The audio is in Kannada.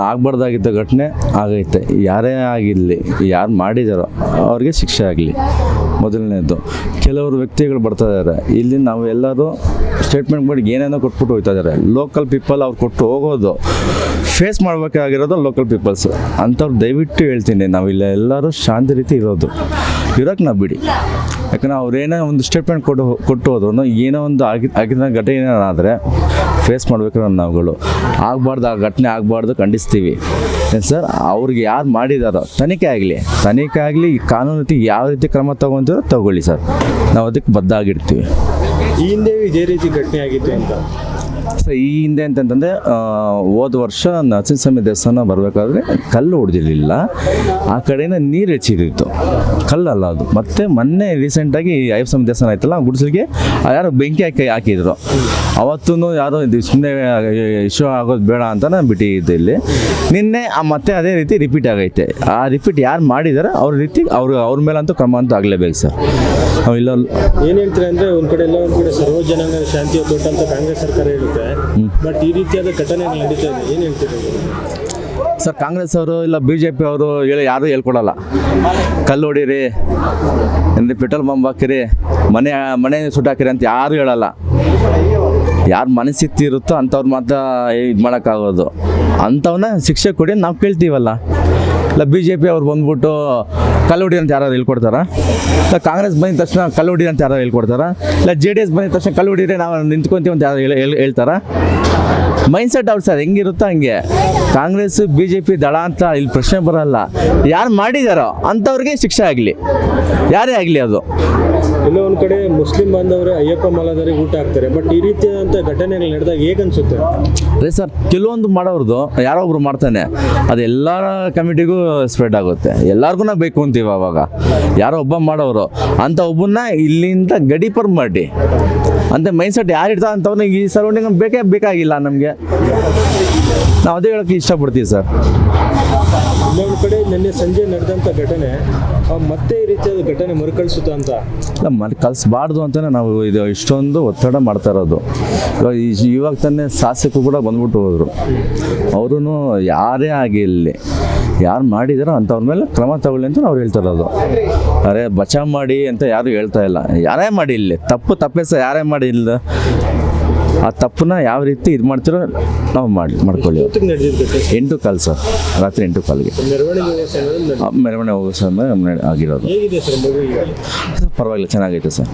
ಆಗಬಾರ್ದಾಗಿದ್ದ ಘಟನೆ ಆಗೈತೆ. ಯಾರೇ ಆಗಿರಲಿ, ಯಾರು ಮಾಡಿದಾರೋ ಅವ್ರಿಗೆ ಶಿಕ್ಷೆ ಆಗಲಿ ಮೊದಲನೇದು. ಕೆಲವರು ವ್ಯಕ್ತಿಗಳು ಬರ್ತಾ ಇದ್ದಾರೆ ಇಲ್ಲಿ, ನಾವು ಎಲ್ಲರೂ ಸ್ಟೇಟ್ಮೆಂಟ್ ಮಾಡಿ ಏನೇನೋ ಕೊಟ್ಬಿಟ್ಟು ಹೋಗ್ತಾ ಇದ್ದಾರೆ. ಲೋಕಲ್ ಪೀಪಲ್ ಅವ್ರು ಕೊಟ್ಟು ಹೋಗೋದು ಫೇಸ್ ಮಾಡಬೇಕಾಗಿರೋದು ಲೋಕಲ್ ಪೀಪಲ್ಸು ಅಂಥವ್ರು. ದಯವಿಟ್ಟು ಹೇಳ್ತೀನಿ, ನಾವಿಲ್ಲ ಎಲ್ಲರೂ ಶಾಂತಿ ರೀತಿ ಇರೋಕ್ಕೆ ನಾವು ಬಿಡಿ. ಯಾಕಂದರೆ ಅವ್ರೇನೋ ಒಂದು ಸ್ಟೇಟ್ಮೆಂಟ್ ಕೊಟ್ಟು ಹೋದ್ರು, ಏನೋ ಒಂದು ಆಗಿನ ಘಟನೆ ಏನಾದರೆ ಫೇಸ್ ಮಾಡಬೇಕಾದ್ರೆ ನಾವುಗಳು ಆಗಬಾರ್ದು, ಆ ಘಟನೆ ಆಗಬಾರ್ದು, ಖಂಡಿಸ್ತೀವಿ ಸರ್. ಅವ್ರಿಗೆ ಯಾರು ಮಾಡಿದಾರೋ ತನಿಖೆ ಆಗಲಿ, ಈ ಕಾನೂನು ರೀತಿ ಯಾವ ರೀತಿ ಕ್ರಮ ತೊಗೊತೀರೋ ತಗೊಳ್ಳಿ ಸರ್. ನಾವು ಅದಕ್ಕೆ ಬದ್ಧ ಆಗಿರ್ತೀವಿ. ಈ ಹಿಂದೆ ಇದೇ ರೀತಿ ಘಟನೆ ಆಗಿತ್ತು ಅಂತ ಸರ್. ಈ ಹಿಂದೆ ಅಂತಂತಂದರೆ ಹೋದ ವರ್ಷ ನರಸಿಂಹಸ್ವಾಮಿ ದೇವಸ್ಥಾನ ಬರಬೇಕಾದ್ರೆ ಕಲ್ಲು ಹೊಡೆದಿರಲಿಲ್ಲ, ಆ ಕಡೆಯಿಂದ ನೀರು ಹೆಚ್ಚಿರಿತ್ತು, ಕಲ್ಲಲ್ಲ ಅದು. ಮತ್ತು ಮೊನ್ನೆ ರೀಸೆಂಟಾಗಿ ಅಯ್ಯಪ್ಪ ದೇವಸ್ಥಾನ ಆಯ್ತಲ್ಲ, ಗುಡಿಸಲಿಗೆ ಯಾರೋ ಬೆಂಕಿ ಹಾಕಿದ್ರು. ಅವತ್ತೂ ಯಾರೋ ಇದು ಸುಮ್ಮನೆ ಇಶ್ಯೂ ಆಗೋದು ಬೇಡ ಅಂತಲೇ ಬಿಟ್ಟಿದ್ದು ಇಲ್ಲಿ. ನಿನ್ನೆ ಮತ್ತೆ ಅದೇ ರೀತಿ ರಿಪೀಟ್ ಆಗೈತೆ. ಆ ರಿಪೀಟ್ ಯಾರು ಮಾಡಿದಾರೆ ಅವ್ರ ಮೇಲಂತೂ ಕ್ರಮ ಅಂತೂ ಆಗಲೇಬೇಕು ಸರ್. ಇಲ್ಲ ಏನು ಹೇಳ್ತೀರಾ ಅಂದರೆ ಒಂದು ಕಡೆ ಸರ್ವ ಜನಾಂಗ ಶಾಂತಿ ಒತ್ತಡ ಅಂತ ಕಾಂಗ್ರೆಸ್ ಸರ್ಕಾರ ಹೇಳುತ್ತೆ, ಬಟ್ ಈ ರೀತಿಯಾದ ಘಟನೆಗಳು ನಡೀತಾ ಇದೆ, ಏನು ಹೇಳ್ತೀರಾ ಸರ್? ಕಾಂಗ್ರೆಸ್ ಅವರು ಇಲ್ಲ BJP ಅವರು ಯಾರೂ ಹೇಳ್ಕೊಡಲ್ಲ. ಕಲ್ಲು ಹೊಡೀರಿ, ಅಂದರೆ ಪೆಟ್ರೋಲ್ ಬಾಂಬ್ ಹಾಕಿರಿ, ಮನೆ ಸುಟ್ಟಾಕಿರಿ ಅಂತ ಯಾರು ಹೇಳಲ್ಲ. ಯಾರು ಮನಸ್ಥಿತಿ ಇರುತ್ತೋ ಅಂಥವ್ರು ಮಾತ್ರ ಇದು ಮಾಡೋಕ್ಕಾಗೋದು. ಅಂಥವನ್ನ ಶಿಕ್ಷೆ ಕೊಡಿ ನಾವು ಕೇಳ್ತೀವಲ್ಲ. ಇಲ್ಲ BJP ಅವ್ರು ಬಂದ್ಬಿಟ್ಟು ಕಲ್ಲು ಹೊಡಿ ಅಂತ ಯಾರು ಹೇಳ್ಕೊಡ್ತಾರಾ? ಇಲ್ಲ ಕಾಂಗ್ರೆಸ್ ಬಂದಿದ ತಕ್ಷಣ ಕಲ್ಲು ಹೊಡಿ ಅಂತ ಯಾರು ಹೇಳ್ಕೊಡ್ತಾರಾ? ಇಲ್ಲ JDS ಬಂದಿದ ತಕ್ಷಣ ಕಲ್ಲು ಹೊಡಿದ್ರೆ ನಾವು ನಿಂತ್ಕೊತೀವಿ ಅಂತ ಯಾರು ಹೇಳ್ತಾರಾ? ಮೈಂಡ್ಸೆಟ್ ಅವ್ರು ಸರ್ ಹೆಂಗಿರುತ್ತೋ ಹಂಗೆ. ಕಾಂಗ್ರೆಸ್ BJP ದಳ ಅಂತ ಇಲ್ಲಿ ಪ್ರಶ್ನೆ ಬರೋಲ್ಲ. ಯಾರು ಮಾಡಿದಾರೋ ಅಂಥವ್ರಿಗೆ ಶಿಕ್ಷೆ ಆಗಲಿ, ಯಾರೇ ಆಗಲಿ. ಅದು ಎಲ್ಲೋ ಒಂದು ಕಡೆ ಮುಸ್ಲಿಂ ಬಾಂಧವರೇ ಅಯ್ಯಪ್ಪ ಮಾಲಾಧಾರಿಗೆ ಊಟ ಹಾಕ್ತಾರೆ, ಬಟ್ ಈ ರೀತಿಯಾದಂಥ ಘಟನೆಗಳು ನಡೆದಾಗ ಹೇಗನ್ಸುತ್ತೆ? ಅದೇ ಸರ್, ಕೆಲವೊಂದು ಮಾಡೋರ್ದು ಯಾರೋ ಒಬ್ರು ಮಾಡ್ತಾನೆ, ಅದು ಎಲ್ಲರ ಕಮಿಟಿಗೂ ಸ್ಪ್ರೆಡ್ ಆಗುತ್ತೆ, ಎಲ್ಲರಿಗೂ ನಾವು ಬೇಕು ಅಂತೀವಿ. ಅವಾಗ ಯಾರೋ ಒಬ್ಬ ಮಾಡೋರು ಅಂಥ ಒಬ್ಬನ್ನ ಇಲ್ಲಿಂದ ಗಡೀಪರ್ ಮಾಡಿ ಅಂತ ಮೈಂಡ್ಸೆಟ್ ಯಾರು ಇರ್ತಾರೆ ಅಂಥವ್ರನ್ನ ಈ ಸರೌಂಡಿಂಗ್ ಬೇಕಾಗಿಲ್ಲ ನಮಗೆ. ನಾವು ಅದೇ ಹೇಳೋಕ್ಕೆ ಇಷ್ಟಪಡ್ತೀವಿ ಸರ್. ಇನ್ನೊಂದು ಕಡೆ ನಿನ್ನೆ ಸಂಜೆ ನಡೆದಂಥ ಘಟನೆ ಮತ್ತೆ ಈ ರೀತಿಯಾದ ಘಟನೆ ಮರುಕಳಿಸುತ್ತಾ ಅಂತ? ಇಲ್ಲ, ಕಳಿಸ್ಬಾರ್ದು ಅಂತಲೇ ನಾವು ಇದು ಇಷ್ಟೊಂದು ಒತ್ತಡ ಮಾಡ್ತಾ ಇರೋದು. ಇವಾಗ ತಾನೇ ಶಾಸಕರು ಕೂಡ ಬಂದ್ಬಿಟ್ಟು ಹೋದರು. ಅವರು ಯಾರೇ ಆಗಿರಲಿ, ಯಾರು ಮಾಡಿದಾರೋ ಅಂಥವ್ರ ಮೇಲೆ ಕ್ರಮ ತಗೊಳ್ಳಿ ಅಂತ ಅವ್ರು ಹೇಳ್ತಾ ಇರೋದು. ಅರೆ ಬಚಾವ್ ಮಾಡಿ ಅಂತ ಯಾರು ಹೇಳ್ತಾ ಇಲ್ಲ. ಯಾರೇ ಮಾಡಿ ಇಲ್ಲಿ ತಪ್ಪೇ ಸರ್, ಯಾರೇ ಮಾಡಿ ಇಲ್ಲ ಆ ತಪ್ಪನ್ನ ಯಾವ ರೀತಿ ಇದು ಮಾಡ್ತಿರೋ ನಾವು ಮಾಡ್ಕೊಳ್ಳಿ. 8:15 ಸರ್, ರಾತ್ರಿ 8:15ಗೆ ಮೆರವಣಿಗೆ ಹೋಗೋ ಸಮಯ ಆಗಿರೋದು. ಹೇಗಿದೆ ಸರ್? ಪರವಾಗಿಲ್ಲ, ಚೆನ್ನಾಗೈತೆ ಸರ್.